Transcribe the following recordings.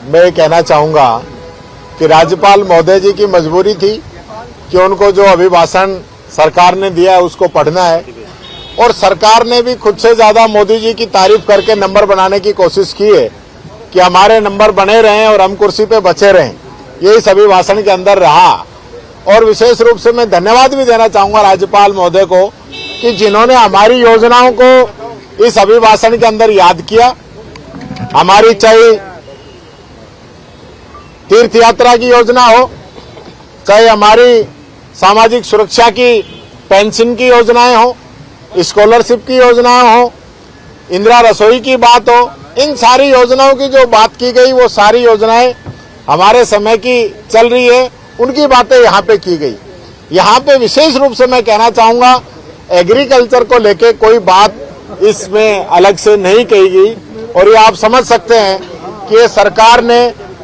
मैं कहना चाहूँगा कि राज्यपाल महोदय जी की मजबूरी थी कि उनको जो अभिभाषण सरकार ने दिया है उसको पढ़ना है, और सरकार ने भी खुद से ज़्यादा मोदी जी की तारीफ करके नंबर बनाने की कोशिश की है कि हमारे नंबर बने रहें और हम कुर्सी पे बचे रहें। यही इस अभिभाषण के अंदर रहा। और विशेष रूप से मैं धन्यवाद भी देना चाहूँगा राज्यपाल महोदय को कि जिन्होंने हमारी योजनाओं को इस अभिभाषण के अंदर याद किया। हमारी चाहे तीर्थ यात्रा की योजना हो, चाहे हमारी सामाजिक सुरक्षा की पेंशन की योजनाएं हो, स्कॉलरशिप की योजनाएं हो, इंदिरा रसोई की बात हो, इन सारी योजनाओं की जो बात की गई वो सारी योजनाएं हमारे समय की चल रही है, उनकी बातें यहाँ पे की गई। यहाँ पे विशेष रूप से मैं कहना चाहूँगा एग्रीकल्चर को लेके कोई बात इसमें अलग से नहीं कही गई, और ये आप समझ सकते हैं कि ये सरकार ने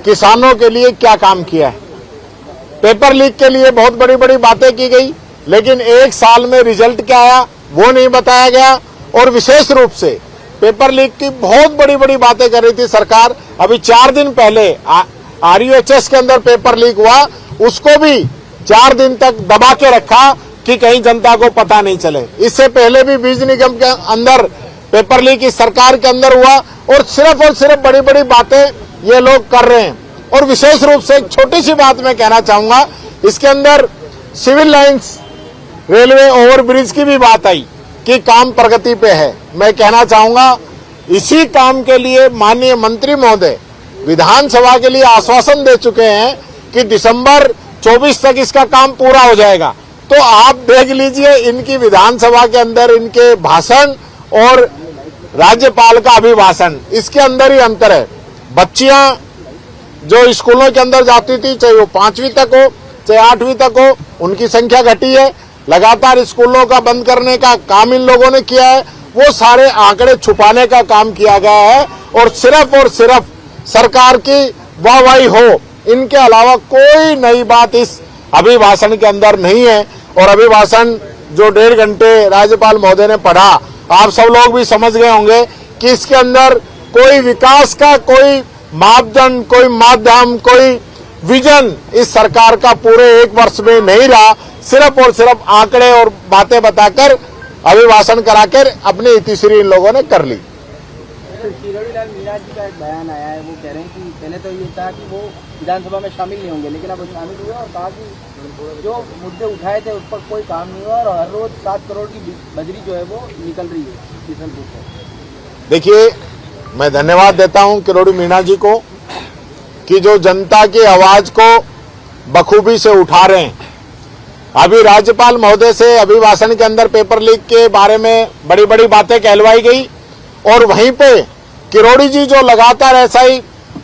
किसानों के लिए क्या काम किया है। पेपर लीक के लिए बहुत बड़ी बड़ी बातें की गई, लेकिन एक साल में रिजल्ट क्या आया वो नहीं बताया गया। और विशेष रूप से पेपर लीक की बहुत बड़ी बड़ी बातें कर रही थी सरकार। अभी 4 दिन पहले RUHS के अंदर पेपर लीक हुआ, उसको भी 4 दिन तक दबा के रखा कि कहीं जनता को पता नहीं चले। इससे पहले भी बीज निगम के अंदर पेपर लीक इस सरकार के अंदर हुआ, और सिर्फ बड़ी बड़ी बातें ये लोग कर रहे हैं। और विशेष रूप से एक छोटी सी बात मैं कहना चाहूंगा, इसके अंदर सिविल लाइंस रेलवे ओवरब्रिज की भी बात आई कि काम प्रगति पे है। मैं कहना चाहूंगा इसी काम के लिए माननीय मंत्री महोदय विधानसभा के लिए आश्वासन दे चुके हैं कि दिसंबर 24 तक इसका काम पूरा हो जाएगा। तो आप देख लीजिए इनकी विधानसभा के अंदर इनके भाषण और राज्यपाल का अभिभाषण, इसके अंदर ही अंतर है। बच्चियां जो स्कूलों के अंदर जाती थी, चाहे वो 5वीं तक हो चाहे 8वीं तक हो, उनकी संख्या घटी है। लगातार स्कूलों का बंद करने का काम इन लोगों ने किया है। वो सारे आंकड़े छुपाने का काम किया गया है, और सिर्फ सरकार की वाहवाही हो, इनके अलावा कोई नई बात इस अभिभाषण के अंदर नहीं है। और अभिभाषण जो 1.5 घंटे राज्यपाल महोदय ने पढ़ा, आप सब लोग भी समझ गए होंगे कि इसके अंदर कोई विकास का कोई मापदंड, कोई माध्यम, कोई विजन इस सरकार का पूरे 1 वर्ष में नहीं रहा। सिर्फ आंकड़े और बातें बताकर अभिभाषण कराकर अपनी इतिश्री इन लोगों ने कर ली। किरोड़ी लाल मीणा जी का एक बयान आया है, वो कह रहे हैं कि पहले तो ये था कि वो विधानसभा में शामिल नहीं होंगे, लेकिन अब शामिल हुए और कहा कि जो मुद्दे उठाए थे उस पर कोई काम नहीं हुआ, और हर रोज 7 करोड़ की बजरी जो है वो निकल रही है किशनपुर से। देखिए, मैं धन्यवाद देता हूं किरोड़ी मीणा जी को कि जो जनता की आवाज को बखूबी से उठा रहे हैं। अभी राज्यपाल महोदय से अभिभाषण के अंदर पेपर लीक के बारे में बड़ी बड़ी बातें कहलवाई गई, और वहीं पे किरोड़ी जी जो लगातार ऐसा ही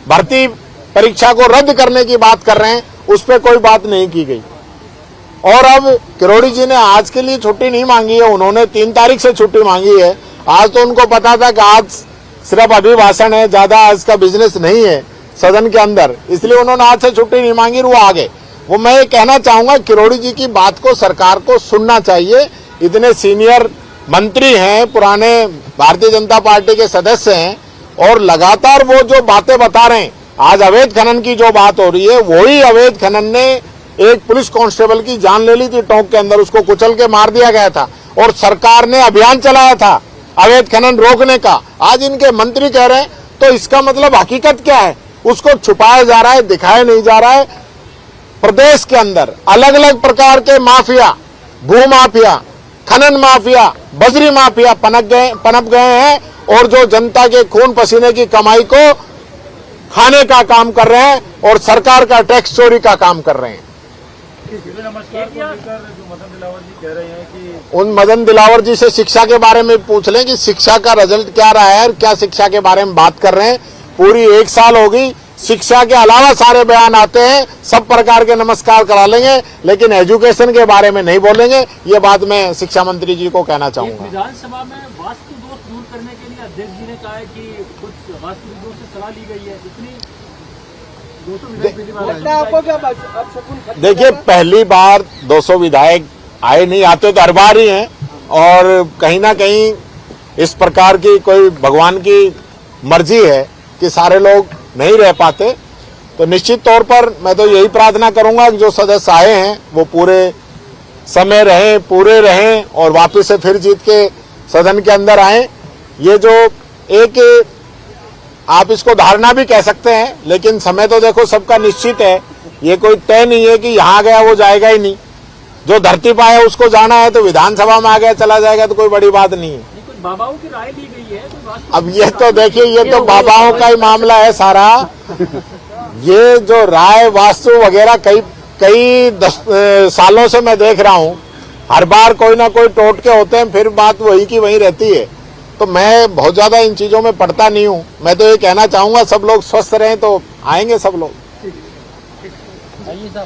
भर्ती परीक्षा को रद्द करने की बात कर रहे हैं, उस पर कोई बात नहीं की गई। और अब किरोड़ी जी ने आज के लिए छुट्टी नहीं मांगी है, उन्होंने 3 तारीख से छुट्टी मांगी है। आज तो उनको पता था कि आज सिर्फ अभिभाषण है, ज्यादा आज का बिजनेस नहीं है सदन के अंदर, इसलिए उन्होंने आज से छुट्टी नहीं मांगी, वो आगे। वो मैं ये कहना चाहूंगा किरोड़ी जी की बात को सरकार को सुनना चाहिए। इतने सीनियर मंत्री हैं, पुराने भारतीय जनता पार्टी के सदस्य हैं, और लगातार वो जो बातें बता रहे हैं। आज अवैध खनन की जो बात हो रही है, वही अवैध खनन ने एक पुलिस कांस्टेबल की जान ले ली थी टोंक के अंदर, उसको कुचल के मार दिया गया था, और सरकार ने अभियान चलाया था अवैध खनन रोकने का। आज इनके मंत्री कह रहे हैं, तो इसका मतलब हकीकत क्या है? उसको छुपाया जा रहा है, दिखाया नहीं जा रहा है। प्रदेश के अंदर अलग अलग प्रकार के माफिया, भू माफिया, खनन माफिया, बजरी माफिया पनप गए हैं, और जो जनता के खून पसीने की कमाई को खाने का काम कर रहे हैं, और सरकार का टैक्स चोरी का काम कर रहे हैं। नमस्कार को लेकर जो मदन दिलावर जी कह रहे हैं कि उन मदन दिलावर जी से शिक्षा के बारे में पूछ लें कि शिक्षा का रिजल्ट क्या रहा है, और क्या शिक्षा के बारे में बात कर रहे हैं। पूरी 1 साल हो गई, शिक्षा के अलावा सारे बयान आते हैं, सब प्रकार के नमस्कार करा लेंगे, लेकिन एजुकेशन के बारे में नहीं बोलेंगे। ये बात मैं शिक्षा मंत्री जी को कहना चाहूंगा। विधानसभा में वास्तु दोष दूर करने के लिए अध्यक्ष जी ने कहा है कि कुछ वास्तु दोष से सलाह ली गई है, इतनी देखिए, पहली बार 200 विधायक आए नहीं, आते तो हर बार ही हैं, और कहीं ना कहीं इस प्रकार की कोई भगवान की मर्जी है कि सारे लोग नहीं रह पाते। तो निश्चित तौर पर मैं तो यही प्रार्थना करूंगा कि जो सदस्य आए हैं वो पूरे समय रहें, पूरे रहें और वापस से फिर जीत के सदन के अंदर आए। ये जो एक आप इसको धारणा भी कह सकते हैं, लेकिन समय तो देखो सबका निश्चित है, ये कोई तय नहीं है कि यहाँ गया वो जाएगा ही नहीं। जो धरती पाए उसको जाना है, तो विधानसभा में आ गया चला जाएगा तो कोई बड़ी बात नहीं है। नहीं, कुछ बाबाओं की राय ली गई है कोई वास्तु अब ये तो देखिए, ये तो बाबाओं का ही मामला है सारा। ये जो राय वास्तु वगैरह कई सालों से मैं देख रहा हूं, हर बार कोई ना कोई टोटके होते हैं, फिर बात वही की वही रहती है। तो मैं बहुत ज्यादा इन चीजों में पढ़ता नहीं हूं। मैं तो ये कहना चाहूंगा सब लोग स्वस्थ रहें तो आएंगे सब लोग। आइए साहब।